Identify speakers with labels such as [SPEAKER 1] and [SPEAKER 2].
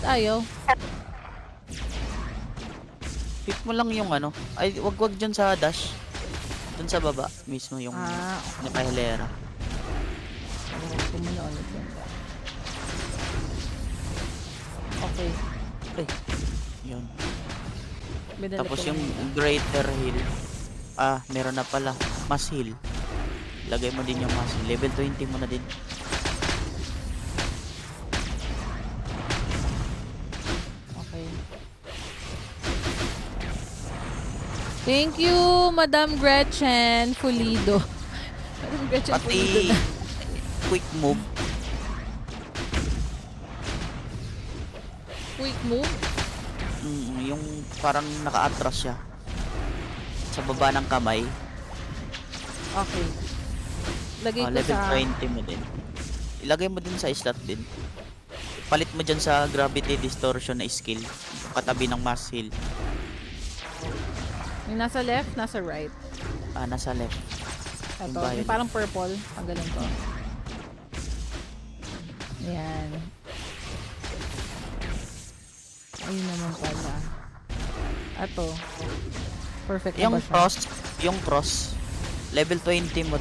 [SPEAKER 1] ayaw?
[SPEAKER 2] Pick mo lang yung ano. Ay, wag dyan sa dash. Dun sa baba mismo yung
[SPEAKER 1] Okay.
[SPEAKER 2] nakahilera.
[SPEAKER 1] Ko muna ulit yan. Okay.
[SPEAKER 2] Ay, yun.
[SPEAKER 1] Binalik
[SPEAKER 2] Tapos
[SPEAKER 1] ko
[SPEAKER 2] yung
[SPEAKER 1] lang ito.
[SPEAKER 2] greater heal. Ah, meron na pala. Mass heal. Lagay mo din yung mass heal. Level 20 mo na din.
[SPEAKER 1] Okay. Thank you, Madam Gretchen Fulido. Madam Gretchen Fulido
[SPEAKER 2] Pati
[SPEAKER 1] na.
[SPEAKER 2] quick move.
[SPEAKER 1] Quick move.
[SPEAKER 2] Yung parang naka-atras siya. Sa baba ng kamay.
[SPEAKER 1] Okay. Lagay ko
[SPEAKER 2] Level
[SPEAKER 1] sa...
[SPEAKER 2] 20 mo din. Ilagay mo din sa slot din. Palit mo dyan sa gravity distortion na skill. Yung katabi ng mass heal.
[SPEAKER 1] Yung nasa left, nasa right.
[SPEAKER 2] Nasa left.
[SPEAKER 1] Ito,
[SPEAKER 2] Yung violet.
[SPEAKER 1] yung parang purple. Tanggalin ko. Ayan. Ayun naman pala. Ito. Perfect na ba siya?
[SPEAKER 2] Yung cross, level 20 mo